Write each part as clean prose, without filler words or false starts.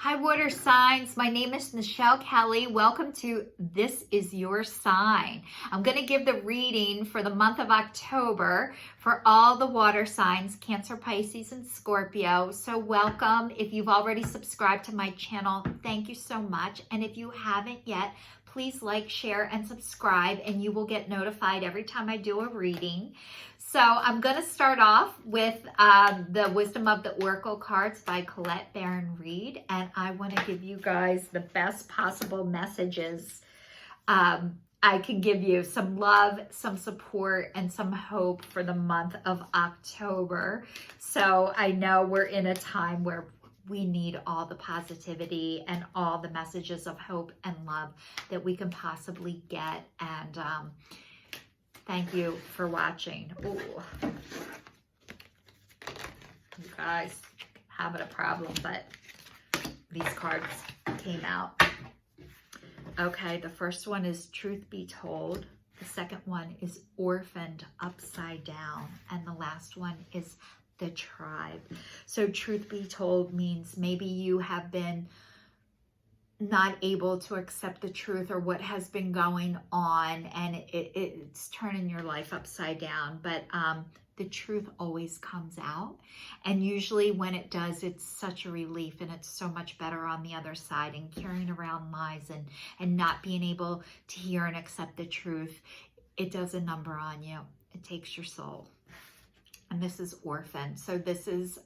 Hi, water signs. My name is Michelle Kelly. Welcome to This Is Your Sign. I'm going to give the reading for the month of October for all the water signs, Cancer, Pisces, and Scorpio. So welcome. If you've already subscribed to my channel, thank you so much. And if you haven't yet, please like, share, and subscribe, and you will get notified every time I do a reading. So I'm going to start off with the Wisdom of the Oracle cards by Colette Baron Reed, and I want to give you guys the best possible messages I can give you. Some love, some support, and some hope for the month of October. So I know we're in a time where we need all the positivity and all the messages of hope and love that we can possibly get. And thank you for watching. Ooh. You guys having a problem, but these cards came out. Okay, the first one is Truth Be Told. The second one is Orphaned Upside Down. And the last one is The Tribe. So Truth Be Told means maybe you have been not able to accept the truth or what has been going on, and it's turning your life upside down. But the truth always comes out, and usually when it does, it's such a relief, and it's so much better on the other side. And carrying around lies and not being able to hear and accept the truth, it does a number on you. It takes your soul. And this is orphan. So this is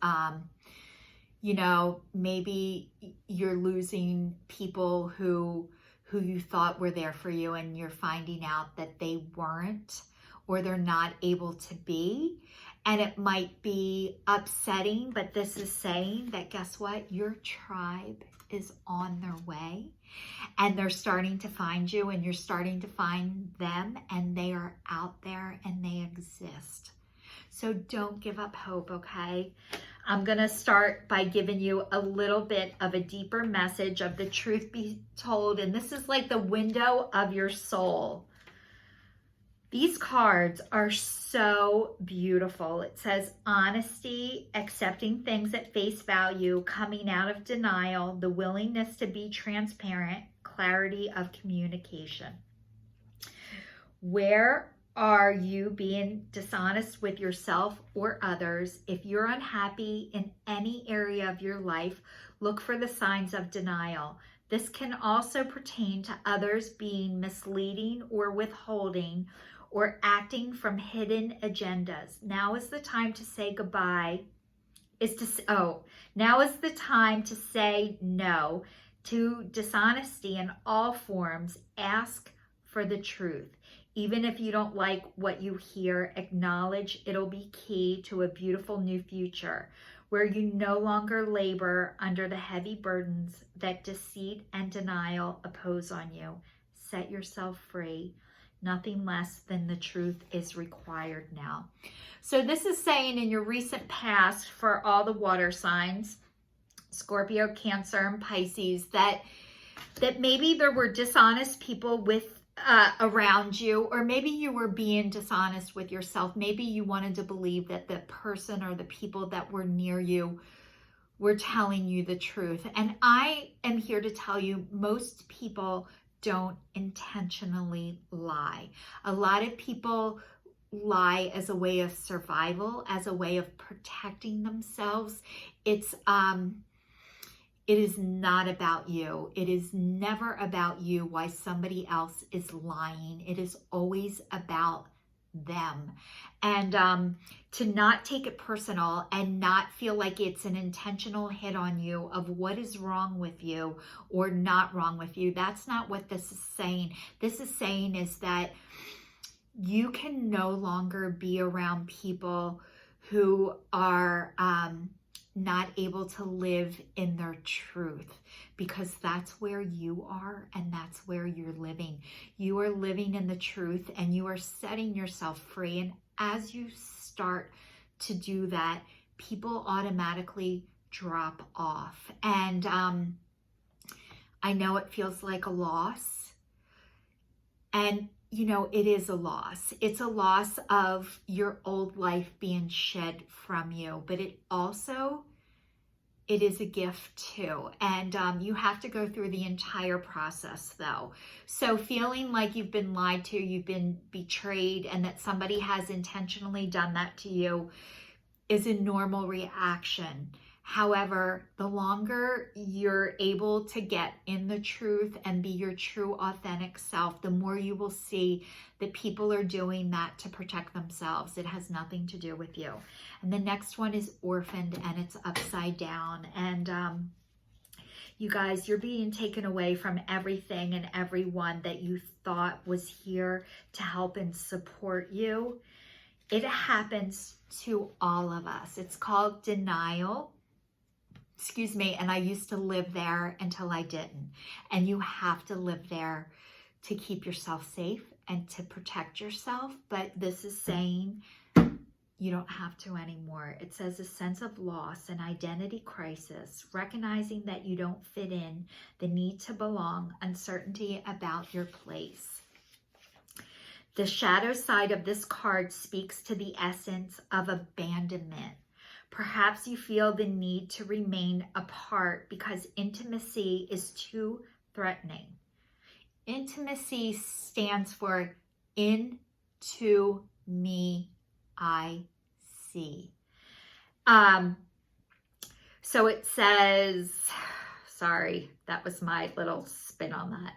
you know, maybe you're losing people who you thought were there for you, and you're finding out that they weren't, or they're not able to be. And it might be upsetting, but this is saying that, guess what? Your tribe is on their way, and they're starting to find you, and you're starting to find them, and they are out there and they exist. So don't give up hope, okay? I'm going to start by giving you a little bit of a deeper message of the truth be told. And this is like the window of your soul. These cards are so beautiful. It says honesty, accepting things at face value, coming out of denial, the willingness to be transparent, clarity of communication. Where are you being dishonest with yourself or others? If you're unhappy in any area of your life, look for the signs of denial. This can also pertain to others being misleading or withholding or acting from hidden agendas. Now is the time to say goodbye. Now is the time to say no to dishonesty in all forms. Ask for the truth. Even if you don't like what you hear, acknowledge it'll be key to a beautiful new future where you no longer labor under the heavy burdens that deceit and denial oppose on you. Set yourself free. Nothing less than the truth is required now. So this is saying in your recent past for all the water signs, Scorpio, Cancer, and Pisces, that maybe there were dishonest people around you, or maybe you were being dishonest with yourself. Maybe you wanted to believe that the person or the people that were near you were telling you the truth. And I am here to tell you, most people don't intentionally lie. A lot of people lie as a way of survival, as a way of protecting themselves. It is not about you. It is never about you why somebody else is lying. It is always about them. And to not take it personal and not feel like it's an intentional hit on you of what is wrong with you or not wrong with you. That's not what this is saying. This is saying is that you can no longer be around people who are not able to live in their truth, because that's where you are and that's where you're living. You are living in the truth and you are setting yourself free. And as you start to do that, people automatically drop off. And I know it feels like a loss. And you know, it is a loss. It's a loss of your old life being shed from you, but it also it is a gift too. And you have to go through the entire process though. So feeling like you've been lied to, you've been betrayed, and that somebody has intentionally done that to you is a normal reaction. However, the longer you're able to get in the truth and be your true authentic self, the more you will see that people are doing that to protect themselves. It has nothing to do with you. And the next one is orphaned, and it's upside down. And you guys, you're being taken away from everything and everyone that you thought was here to help and support you. It happens to all of us. It's called denial. Excuse me, and I used to live there until I didn't. And you have to live there to keep yourself safe and to protect yourself. But this is saying you don't have to anymore. It says a sense of loss, an identity crisis, recognizing that you don't fit in, the need to belong, uncertainty about your place. The shadow side of this card speaks to the essence of abandonment. Perhaps you feel the need to remain apart because intimacy is too threatening. Intimacy stands for into me, I see. So it says, sorry, that was my little spin on that.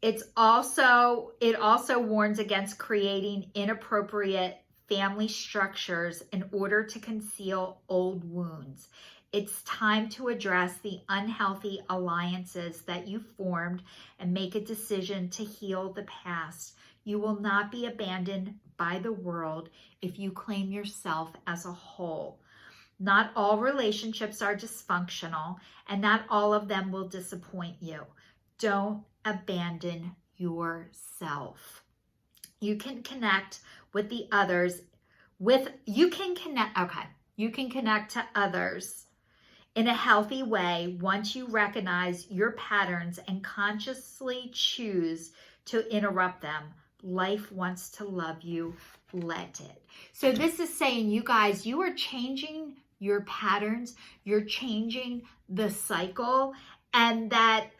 It also warns against creating inappropriate family structures in order to conceal old wounds. It's time to address the unhealthy alliances that you formed and make a decision to heal the past. You will not be abandoned by the world if you claim yourself as a whole. Not all relationships are dysfunctional, and not all of them will disappoint you. Don't abandon yourself. You can connect with the others you can connect to others in a healthy way once you recognize your patterns and consciously choose to interrupt them. Life wants to love you. Let it. So this is saying, you guys, you are changing your patterns. You're changing the cycle, and that,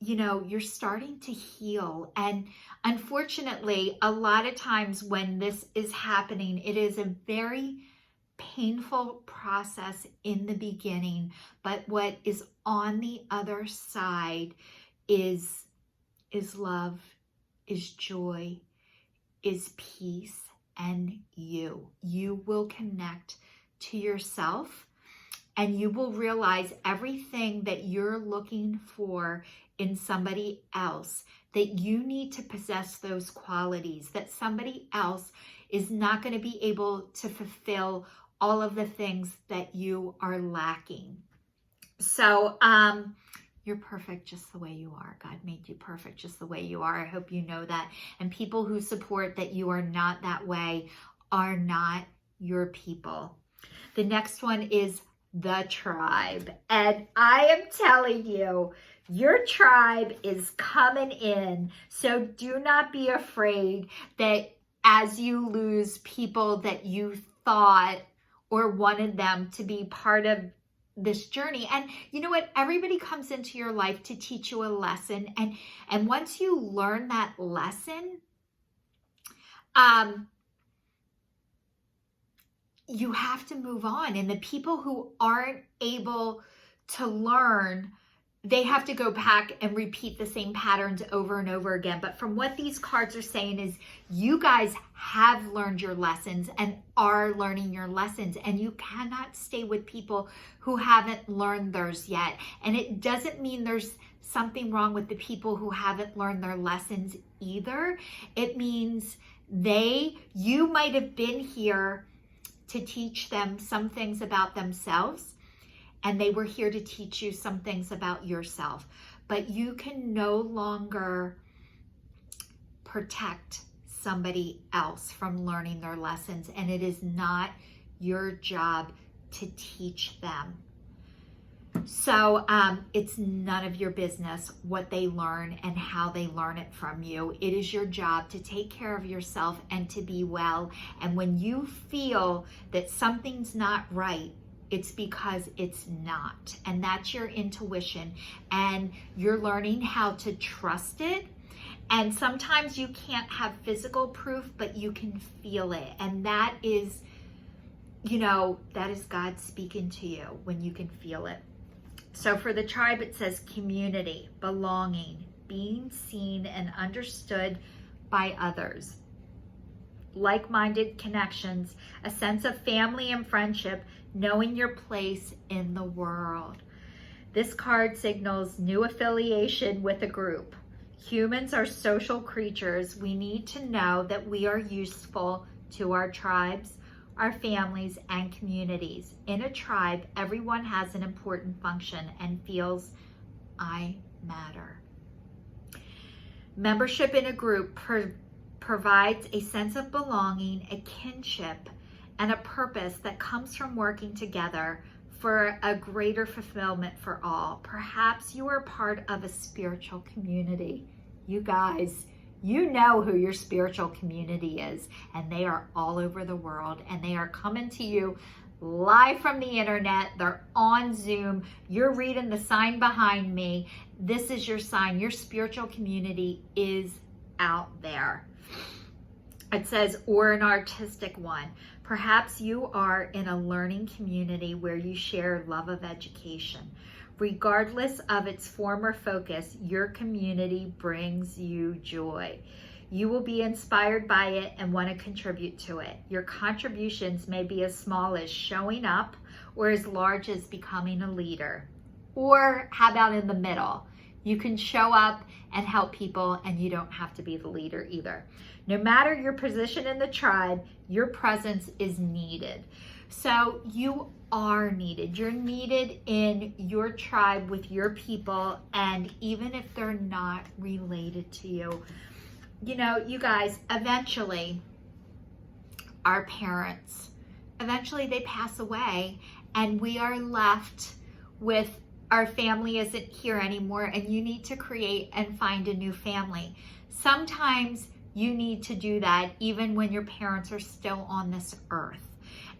you're starting to heal. And unfortunately, a lot of times when this is happening, it is a very painful process in the beginning. But what is on the other side is love, is joy, is peace, and you. You will connect to yourself, and you will realize everything that you're looking for in somebody else, that you need to possess those qualities, that somebody else is not going to be able to fulfill all of the things that you are lacking. So you're perfect just the way you are. God made you perfect just the way you are. I hope you know that. And people who support that you are not that way are not your people. The next one is the tribe. And I am telling you, your tribe is coming in. So do not be afraid that as you lose people that you thought or wanted them to be part of this journey. And you know what? Everybody comes into your life to teach you a lesson. And once you learn that lesson, you have to move on. And the people who aren't able to learn, they have to go back and repeat the same patterns over and over again. But from what these cards are saying is, you guys have learned your lessons and are learning your lessons, and you cannot stay with people who haven't learned theirs yet. And it doesn't mean there's something wrong with the people who haven't learned their lessons either. It means you might have been here to teach them some things about themselves, and they were here to teach you some things about yourself. But you can no longer protect somebody else from learning their lessons, and it is not your job to teach them. So it's none of your business what they learn and how they learn it from you. It is your job to take care of yourself and to be well. And when you feel that something's not right, it's because it's not. And that's your intuition. And you're learning how to trust it. And sometimes you can't have physical proof, but you can feel it. And that is, you know, that is God speaking to you when you can feel it. So for the tribe, it says community, belonging, being seen and understood by others, like-minded connections, a sense of family and friendship, knowing your place in the world. This card signals new affiliation with a group. Humans are social creatures. We need to know that we are useful to our tribes, our families, and communities. In a tribe, everyone has an important function and feels, I matter. Membership in a group provides a sense of belonging, a kinship, and a purpose that comes from working together for a greater fulfillment for all. Perhaps you are part of a spiritual community. You guys, you know who your spiritual community is, and they are all over the world, and they are coming to you live from the internet. They're on Zoom. You're reading the sign behind me. This is your sign. Your spiritual community is out there. It says, or an artistic one. Perhaps you are in a learning community where you share love of education. Regardless of its form or focus, your community brings you joy. You will be inspired by it and want to contribute to it. Your contributions may be as small as showing up or as large as becoming a leader. Or how about in the middle? You can show up and help people, and you don't have to be the leader either. No matter your position in the tribe, your presence is needed. So you are needed. You're needed in your tribe with your people, and even if they're not related to you. You know, you guys, eventually, our parents, eventually they pass away, and we are left with our family isn't here anymore, and you need to create and find a new family. Sometimes you need to do that even when your parents are still on this earth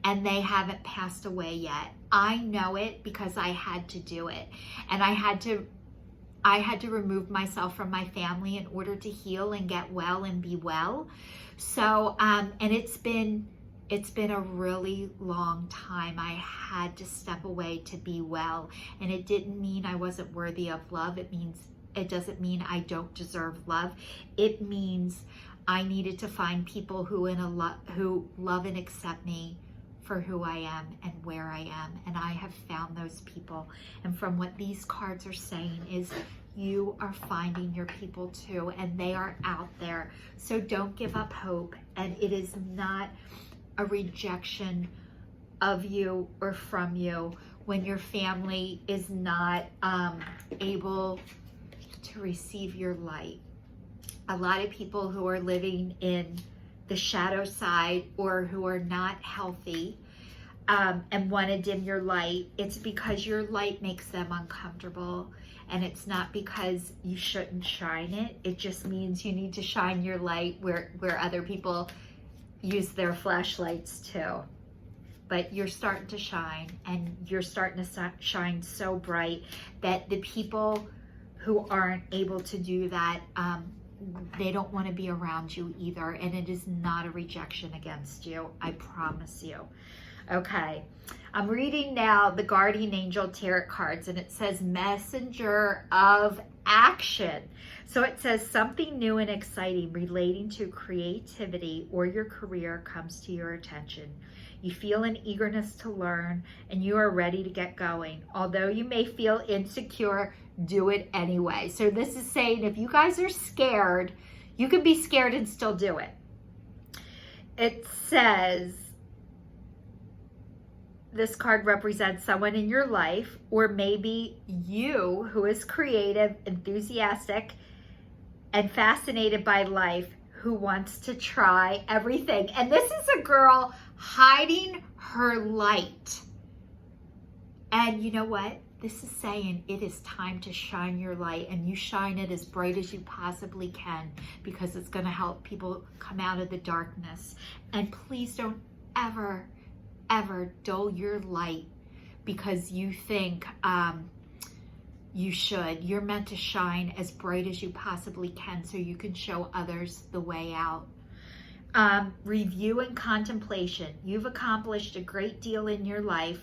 and they haven't passed away yet. I know it because I had to do it, and I had to remove myself from my family in order to heal and get well and be well. So, and it's been a really long time. I had to step away to be well, and it didn't mean I wasn't worthy of love. It doesn't mean I don't deserve love. It means I needed to find people who love and accept me for who I am and where I am, and I have found those people. And from what these cards are saying is, you are finding your people too, and they are out there. So don't give up hope, and it is not a rejection of you or from you when your family is not able to receive your light. A lot of people who are living in the shadow side or who are not healthy and want to dim your light, it's because your light makes them uncomfortable, and it's not because you shouldn't shine it. It just means you need to shine your light where other people use their flashlights too. But you're starting to shine, and you're starting to shine so bright that the people who aren't able to do that, they don't want to be around you either, and it is not a rejection against you, I promise you. Okay, I'm reading now the Guardian Angel Tarot cards, and it says Messenger of Action. So it says something new and exciting relating to creativity or your career comes to your attention. You feel an eagerness to learn, and you are ready to get going. Although you may feel insecure, do it anyway. So this is saying if you guys are scared, you can be scared and still do it. It says, this card represents someone in your life, or maybe you who is creative, enthusiastic, and fascinated by life, who wants to try everything. And this is a girl hiding her light. And you know what? This is saying it is time to shine your light, and you shine it as bright as you possibly can, because it's going to help people come out of the darkness. And please don't ever dull your light because you think you should. You're meant to shine as bright as you possibly can so you can show others the way out. Review and contemplation. You've accomplished a great deal in your life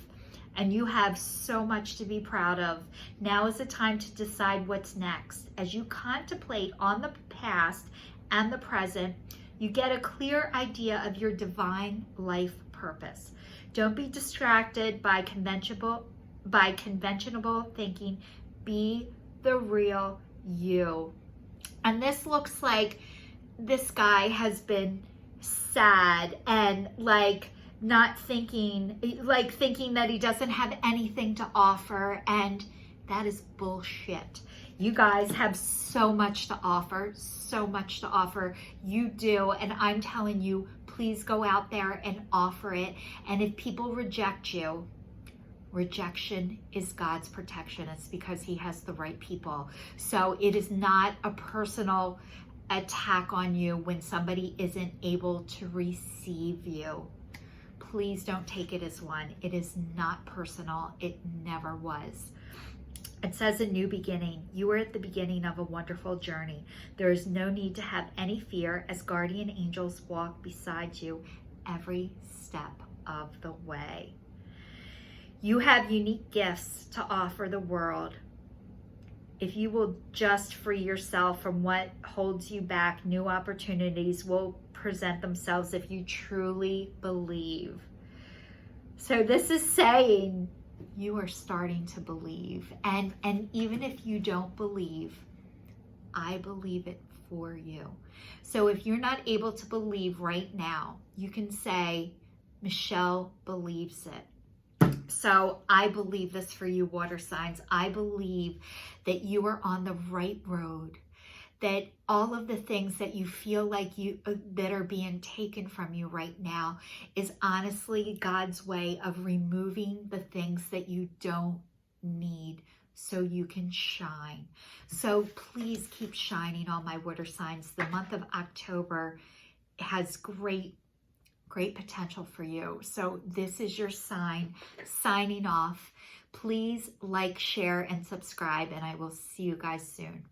and you have so much to be proud of. Now is the time to decide what's next. As you contemplate on the past and the present, you get a clear idea of your divine life purpose. Don't be distracted by conventional thinking. Be the real you. And this looks like this guy has been sad and like not thinking, like thinking that he doesn't have anything to offer, and that is bullshit. You guys have so much to offer, so much to offer. You do, and I'm telling you, please go out there and offer it. And if people reject you, rejection is God's protection. It's because he has the right people. So it is not a personal attack on you when somebody isn't able to receive you. Please don't take it as one. It is not personal. It never was. It says a new beginning. You are at the beginning of a wonderful journey. There is no need to have any fear as guardian angels walk beside you every step of the way. You have unique gifts to offer the world. If you will just free yourself from what holds you back, new opportunities will present themselves if you truly believe. So this is saying you are starting to believe. And even if you don't believe, I believe it for you. So if you're not able to believe right now, you can say, Michelle believes it. So I believe this for you, water signs. I believe that you are on the right road, that all of the things that you feel like that are being taken from you right now is honestly God's way of removing the things that you don't need so you can shine. So please keep shining, all my water signs. The month of October has great potential for you. So this is your sign. Signing off. Please like, share, and subscribe, and I will see you guys soon.